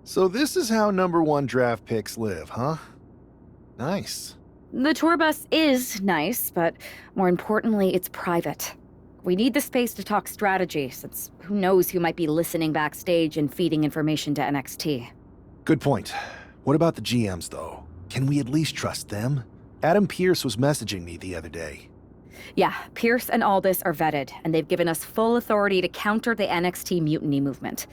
So this is how #1 draft picks live, huh? Nice. The tour bus is nice, but more importantly, it's private. We need the space to talk strategy, since who knows who might be listening backstage and feeding information to NXT. Good point. What about the GMs, though? Can we at least trust them? Adam Pearce was messaging me the other day. Yeah, Pierce and Aldis are vetted, and they've given us full authority to counter the NXT mutiny movement.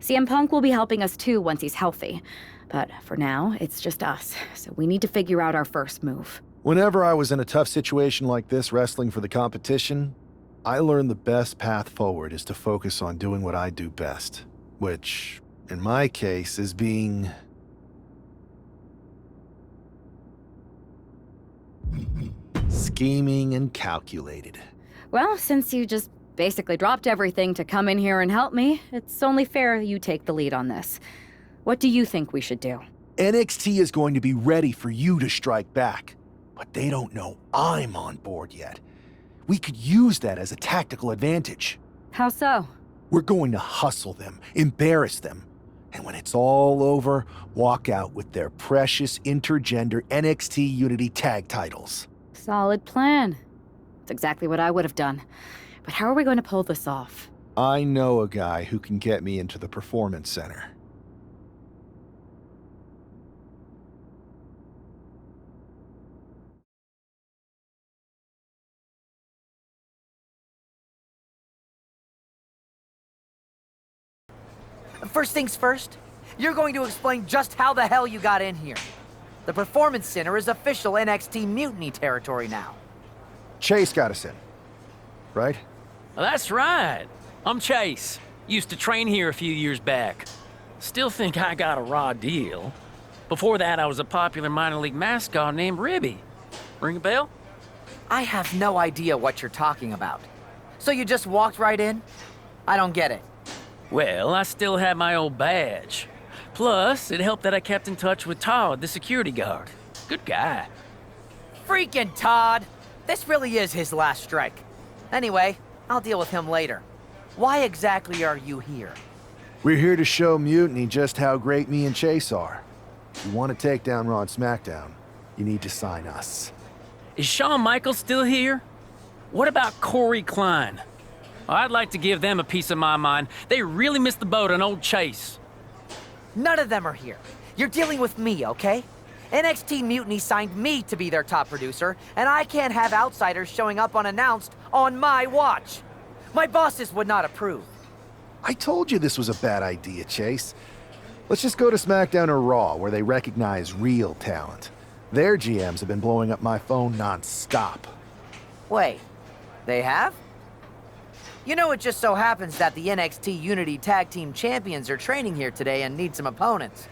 CM Punk will be helping us too once he's healthy. But for now, it's just us, so we need to figure out our first move. Whenever I was in a tough situation like this wrestling for the competition, I learned the best path forward is to focus on doing what I do best. Which, in my case, is being... scheming and calculated. Well, since you just basically dropped everything to come in here and help me, it's only fair you take the lead on this. What do you think we should do? NXT is going to be ready for you to strike back, but they don't know I'm on board yet. We could use that as a tactical advantage. How so? We're going to hustle them, embarrass them, and when it's all over, walk out with their precious intergender NXT Unity tag titles. Solid plan. It's exactly what I would have done. But how are we going to pull this off? I know a guy who can get me into the Performance Center. First things first, you're going to explain just how the hell you got in here. The Performance Center is official NXT Mutiny territory now. Chase got us in, right? That's right. I'm Chase. Used to train here a few years back. Still think I got a raw deal. Before that, I was a popular minor league mascot named Ribby. Ring a bell? I have no idea what you're talking about. So you just walked right in? I don't get it. Well, I still had my old badge. Plus, it helped that I kept in touch with Todd, the security guard. Good guy. Freaking Todd! This really is his last strike. Anyway, I'll deal with him later. Why exactly are you here? We're here to show Mutiny just how great me and Chase are. If you want to take down Raw and SmackDown, you need to sign us. Is Shawn Michaels still here? What about Corey Klein? I'd like to give them a piece of my mind. They really missed the boat on old Chase. None of them are here. You're dealing with me, okay? NXT Mutiny signed me to be their top producer, and I can't have outsiders showing up unannounced on my watch. My bosses would not approve. I told you this was a bad idea, Chase. Let's just go to SmackDown or Raw, where they recognize real talent. Their GMs have been blowing up my phone non-stop. Wait, they have? You know, it just so happens that the NXT Unity Tag Team Champions are training here today and need some opponents.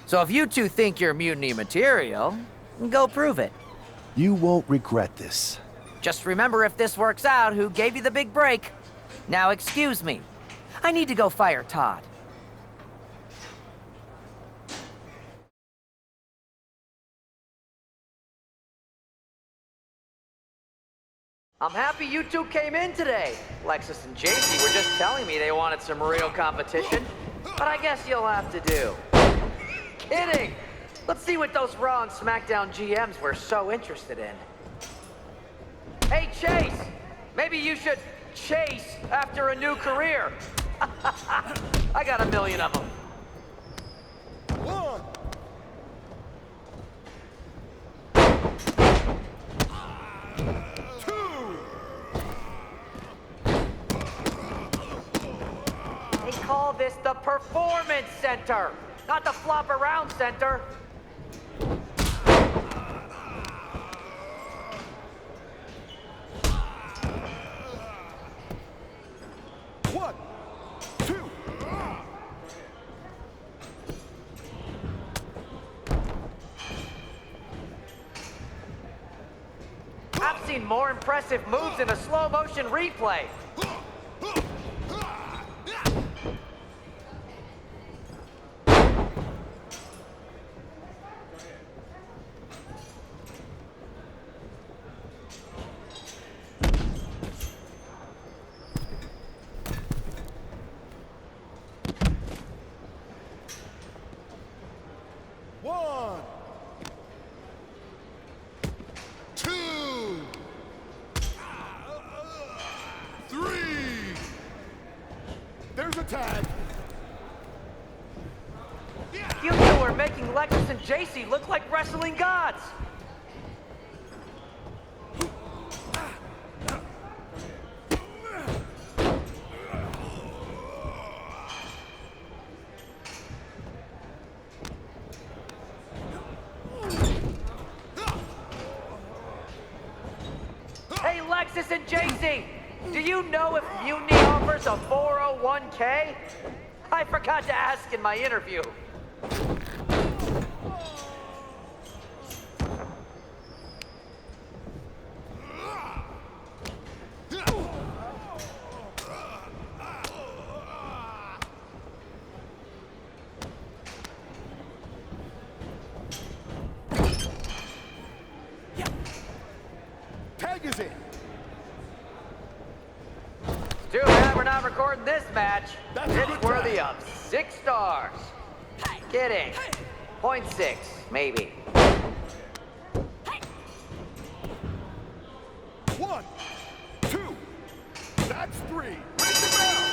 So if you two think you're Mutiny material, go prove it. You won't regret this. Just remember, if this works out, who gave you the big break. Now excuse me. I need to go fire Todd. I'm happy you two came in today. Lexus and JC were just telling me they wanted some real competition, but I guess you'll have to do. Kidding! Let's see what those Raw and SmackDown GMs were so interested in. Hey, Chase! Maybe you should chase after a new career. I got a million of them. One. They call this the Performance Center, not the Flop Around Center. One, two. I've seen more impressive moves in a slow motion replay. tag. You two are making Lexus and JC look like wrestling gods. Hey, Lexus and JC, do you know if Mutiny offers a 401k? I forgot to ask in my interview. Tag is in. Too bad we're not recording this match. That's a It's good worthy tag. of 6 stars. Kidding. 0.6, maybe. 1, 2. That's 3. Ring the bell.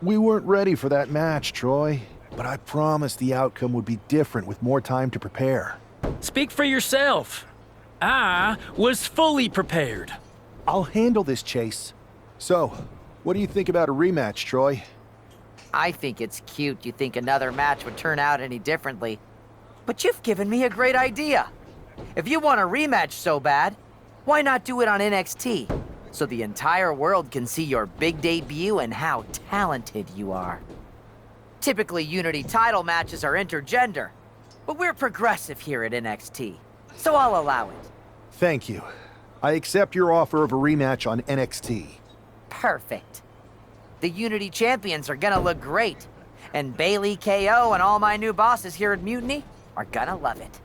We weren't ready for that match, Troy, but I promised the outcome would be different with more time to prepare. Speak for yourself. I was fully prepared. I'll handle this, Chase. So, what do you think about a rematch, Troy? I think it's cute you think another match would turn out any differently. But you've given me a great idea. If you want a rematch so bad, why not do it on NXT? So the entire world can see your big debut and how talented you are. Typically, Unity title matches are intergender, but we're progressive here at NXT, so I'll allow it. Thank you. I accept your offer of a rematch on NXT. Perfect. The Unity champions are gonna look great, and Bailey, KO, and all my new bosses here at Mutiny are gonna love it.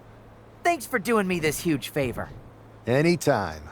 Thanks for doing me this huge favor. Anytime.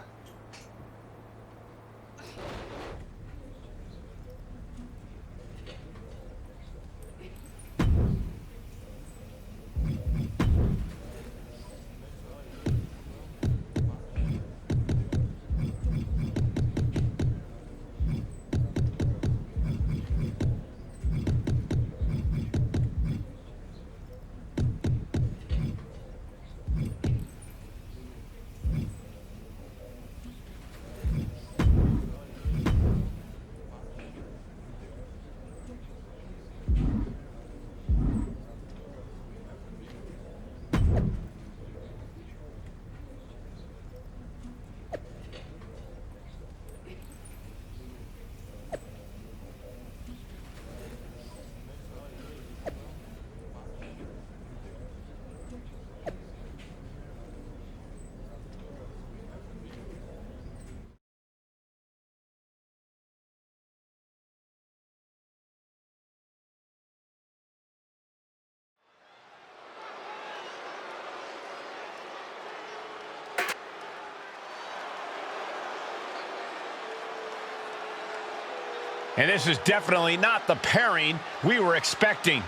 And this is definitely not the pairing we were expecting.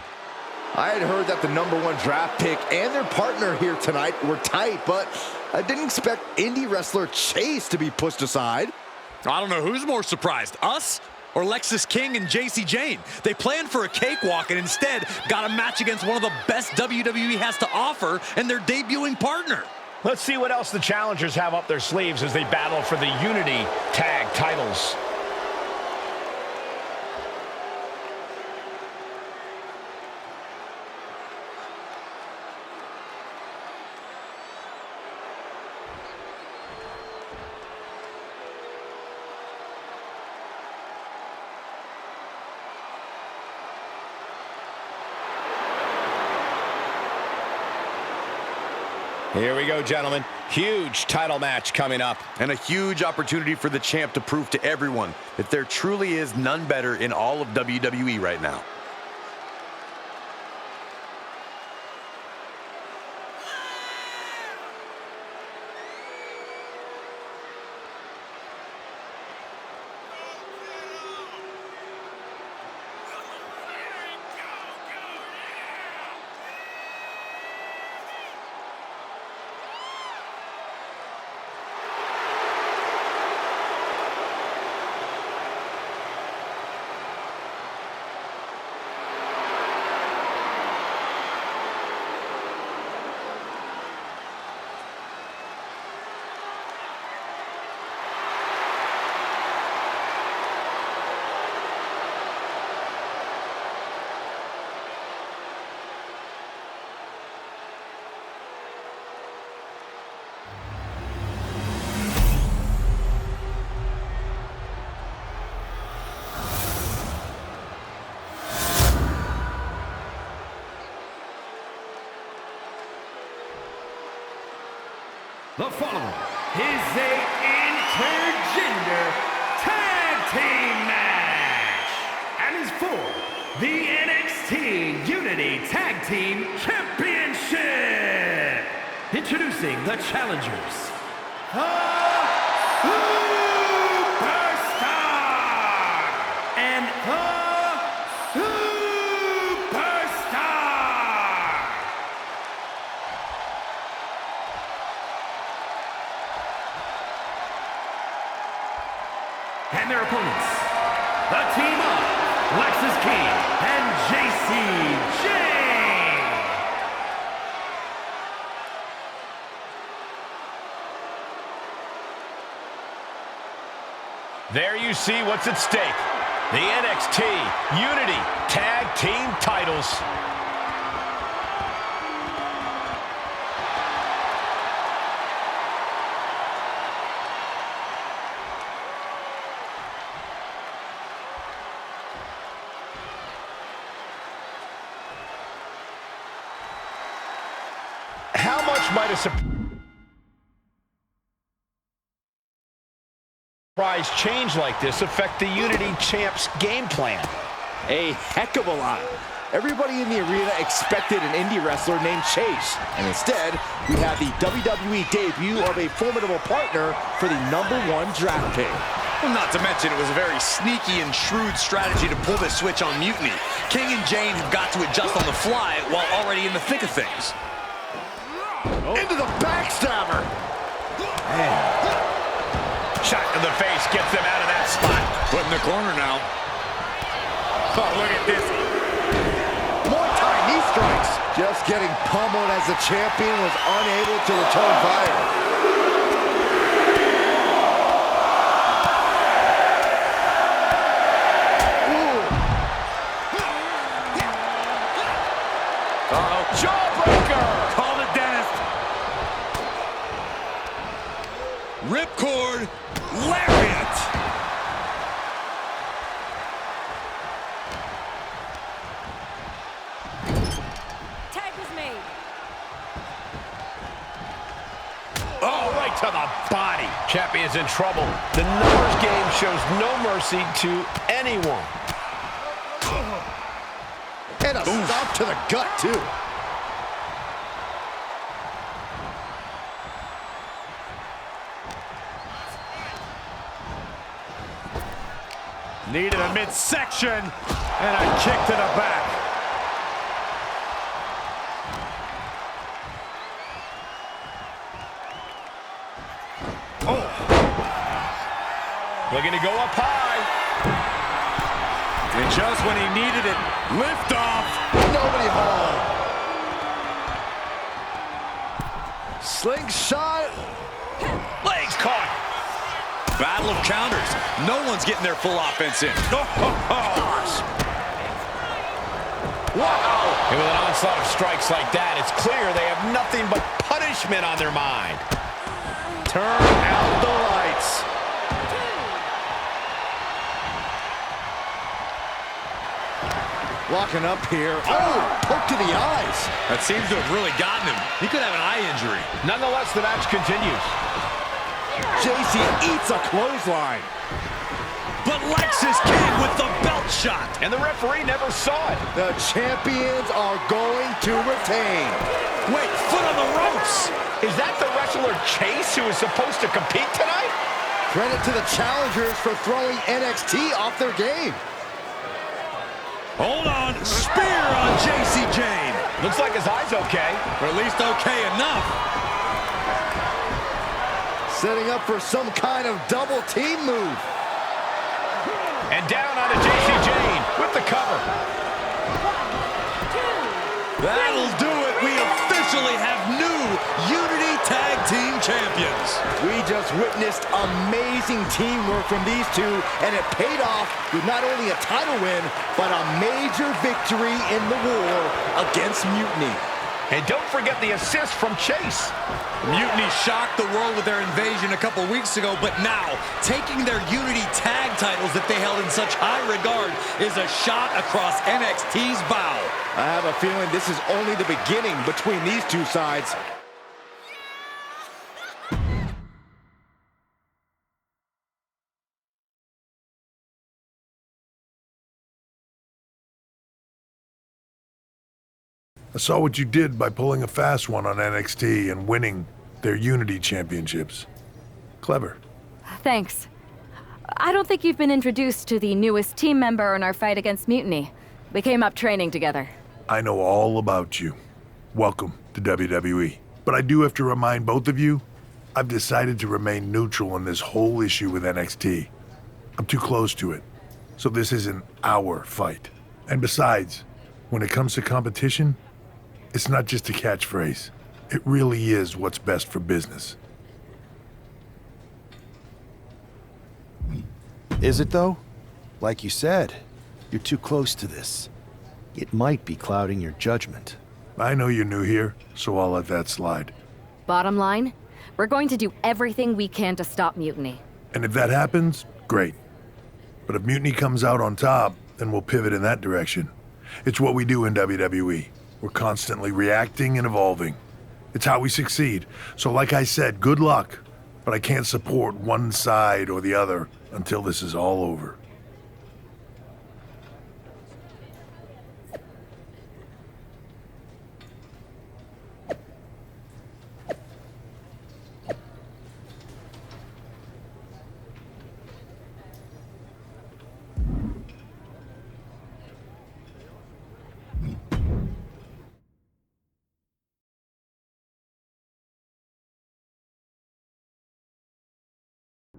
I had heard that the #1 draft pick and their partner here tonight were tight, but I didn't expect indie wrestler Chase to be pushed aside. I don't know who's more surprised, us or Lexus King and JC Jane. They planned for a cakewalk and instead got a match against one of the best WWE has to offer and their debuting partner. Let's see what else the challengers have up their sleeves as they battle for the Unity Tag titles. Here we go, gentlemen. Huge title match coming up. And a huge opportunity for the champ to prove to everyone that there truly is none better in all of WWE right now. The following is a intergender tag team match and is for the NXT Unity Tag Team Championship. Introducing the challengers, the Superstar and the Superstar. And their opponents, the team of Lexis King and JC Jane. There you see what's at stake. The NXT Unity Tag Team titles. How much might a surprise change like this affect the Unity Champ's game plan? A heck of a lot. Everybody in the arena expected an indie wrestler named Chase, and instead, we have the WWE debut of a formidable partner for the #1 draft pick. Well, not to mention it was a very sneaky and shrewd strategy to pull this switch on Mutiny. King and Jane have got to adjust on the fly while already in the thick of things. Into the backstabber. Man. Shot to the face gets them out of that spot. Put in the corner now. Oh, look at this. More Thai knee strikes. Just getting pummeled as the champion was unable to return fire. Jawbreaker! Call it, Dennis. Ripcord. Lariat. Tag was made. Oh, right to the body. Champion's in trouble. The numbers game shows no mercy to anyone. And a stomp to the gut, too. Needed a midsection and a kick to the back. Oh. Looking to go up high. And just when he needed it, lift off. Nobody home. Slingshot. Legs caught. Battle of counters. No one's getting their full offense in. Gosh. Wow. And with an onslaught of strikes like that, it's clear they have nothing but punishment on their mind. Turn out the lights. Walking up here. Oh, poke to the eyes. That seems to have really gotten him. He could have an eye injury. Nonetheless, the match continues. JC eats a clothesline. But Lexis King with the belt shot. And the referee never saw it. The champions are going to retain. Wait, foot on the ropes. Is that the wrestler Chase who is supposed to compete tonight? Credit to the challengers for throwing NXT off their game. Hold on. Spear on JC Jane. Looks like his eye's okay. Or at least okay enough. Setting up for some kind of double team move. And down onto JC Jane with the cover. That'll do it. We officially have new Unity Tag Team Champions. We just witnessed amazing teamwork from these two, and it paid off with not only a title win, but a major victory in the war against Mutiny. And don't forget the assist from Chase. Mutiny shocked the world with their invasion a couple weeks ago, but now taking their Unity tag titles that they held in such high regard is a shot across NXT's bow. I have a feeling this is only the beginning between these two sides. I saw what you did by pulling a fast one on NXT and winning their Unity championships. Clever. Thanks. I don't think you've been introduced to the newest team member in our fight against Mutiny. We came up training together. I know all about you. Welcome to WWE. But I do have to remind both of you, I've decided to remain neutral in this whole issue with NXT. I'm too close to it, so this isn't our fight. And besides, when it comes to competition, it's not just a catchphrase. It really is what's best for business. Is it, though? Like you said, you're too close to this. It might be clouding your judgment. I know you're new here, so I'll let that slide. Bottom line, we're going to do everything we can to stop Mutiny. And if that happens, great. But if Mutiny comes out on top, then we'll pivot in that direction. It's what we do in WWE. We're constantly reacting and evolving. It's how we succeed. So like I said, good luck. But I can't support one side or the other until this is all over.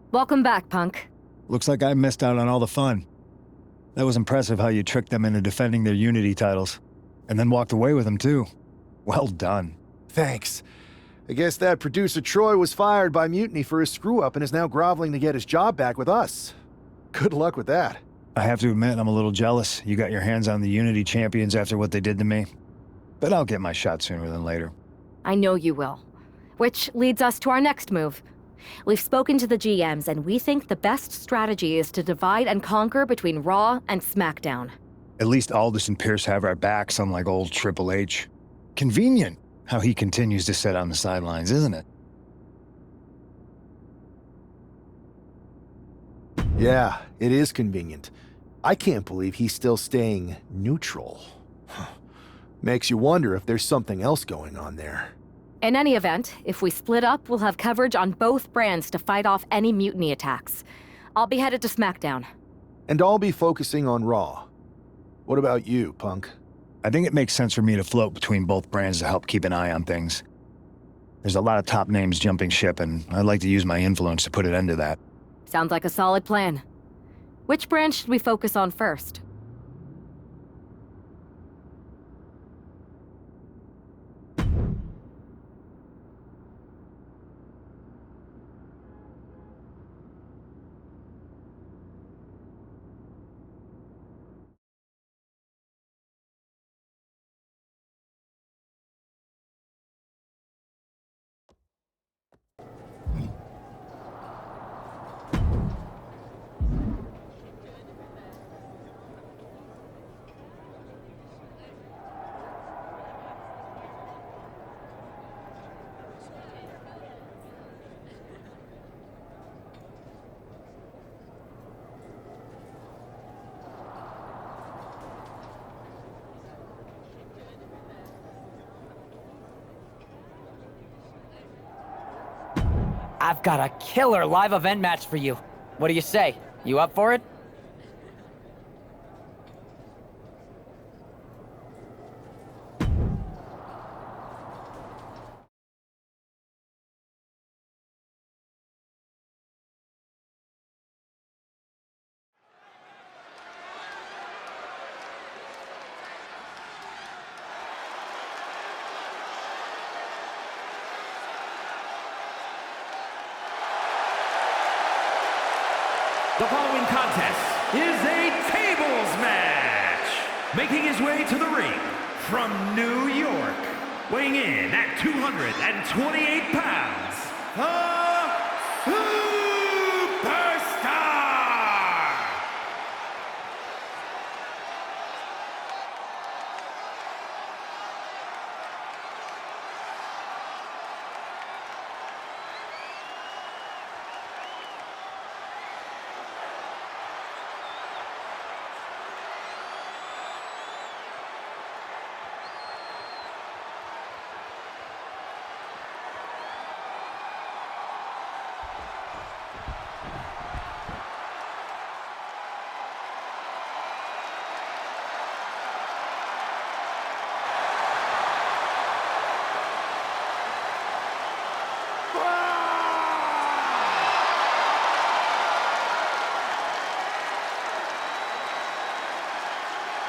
Welcome back, Punk. Looks like I missed out on all the fun. That was impressive how you tricked them into defending their Unity titles. And then walked away with them, too. Well done. Thanks. I guess that producer Troy was fired by Mutiny for his screw-up and is now groveling to get his job back with us. Good luck with that. I have to admit, I'm a little jealous you got your hands on the Unity champions after what they did to me. But I'll get my shot sooner than later. I know you will. Which leads us to our next move. We've spoken to the GMs, and we think the best strategy is to divide and conquer between Raw and SmackDown. At least Aldous and Pierce have our backs, unlike old Triple H. Convenient how he continues to sit on the sidelines, isn't it? Yeah, it is convenient. I can't believe he's still staying neutral. Makes you wonder if there's something else going on there. In any event, if we split up, we'll have coverage on both brands to fight off any Mutiny attacks. I'll be headed to SmackDown. And I'll be focusing on Raw. What about you, Punk? I think it makes sense for me to float between both brands to help keep an eye on things. There's a lot of top names jumping ship, and I'd like to use my influence to put an end to that. Sounds like a solid plan. Which brand should we focus on first? I've got a killer live event match for you. What do you say? You up for it? The following contest is a tables match. Making his way to the ring from New York, weighing in at 228 pounds, the Superstar!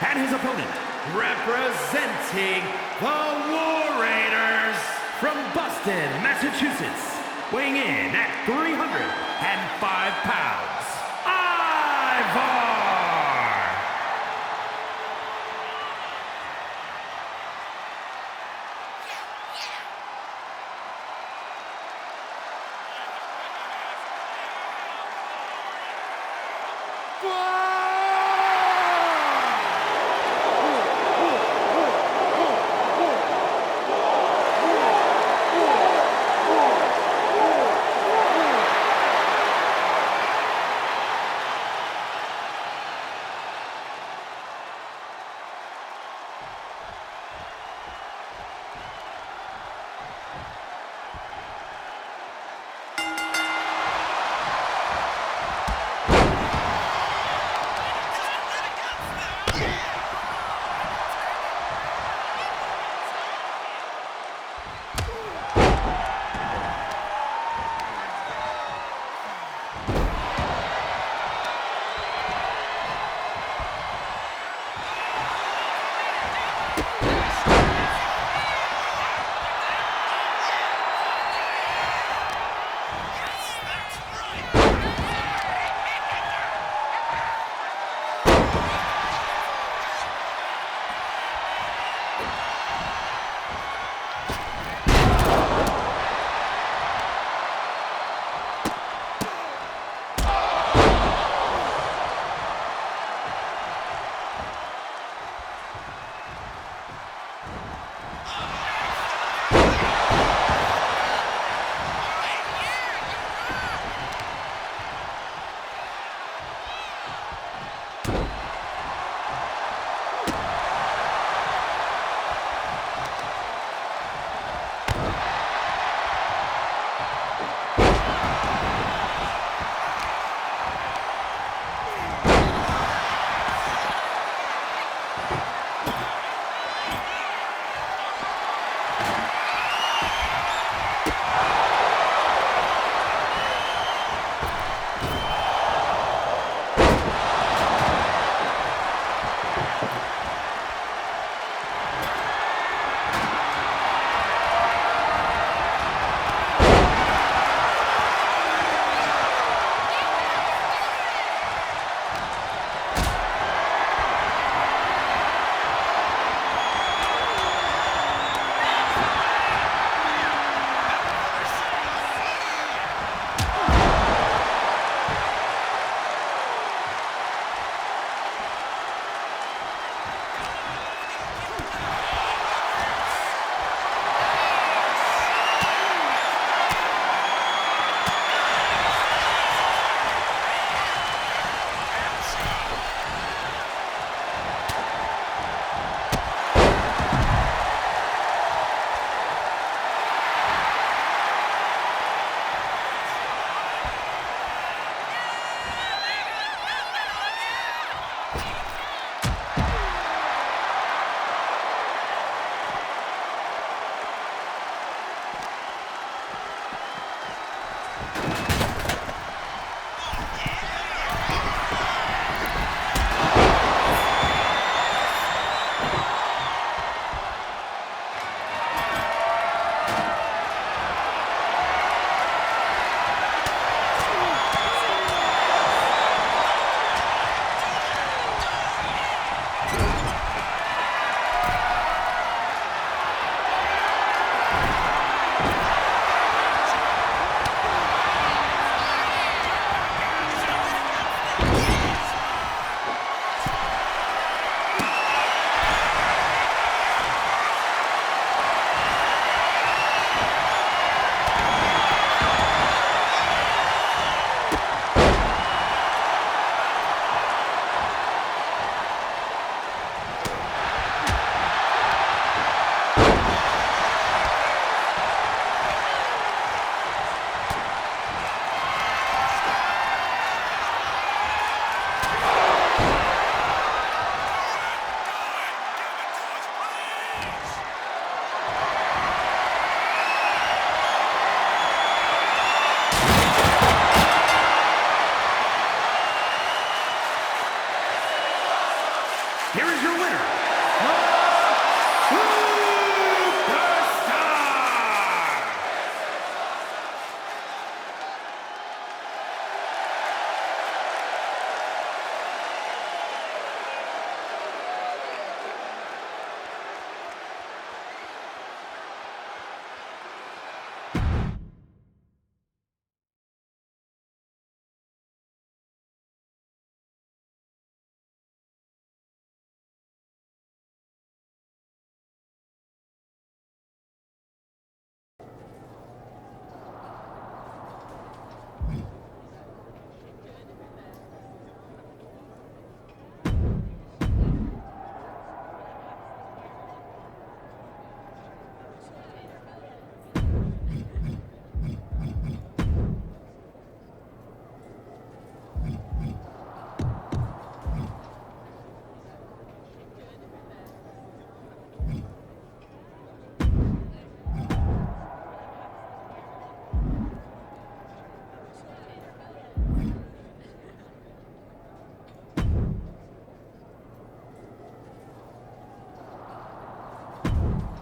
And his opponent, representing the War Raiders from Boston, Massachusetts, weighing in at 305 pounds, Ivar!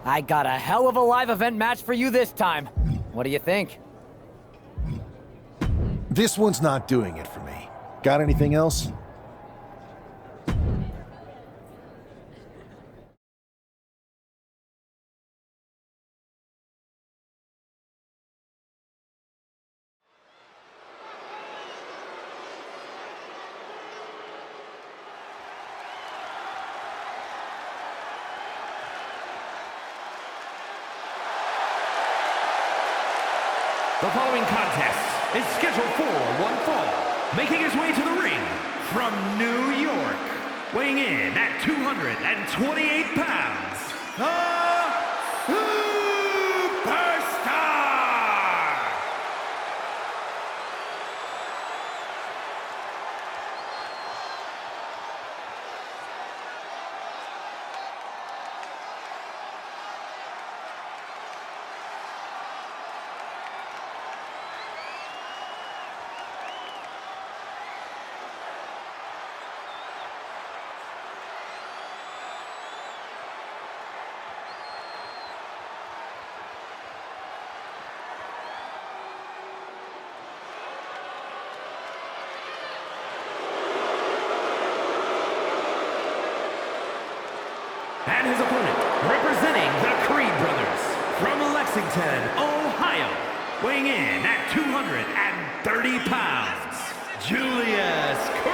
I got a hell of a live event match for you this time. What do you think? This one's not doing it for me. Got anything else? The following contest is scheduled for one fall. Making his way to the ring from New York, weighing in at 228 pounds, the Superstar! And his opponent, representing the Creed brothers, from Lexington, Ohio, weighing in at 230 pounds, Julius Creed!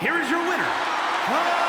here is your winner,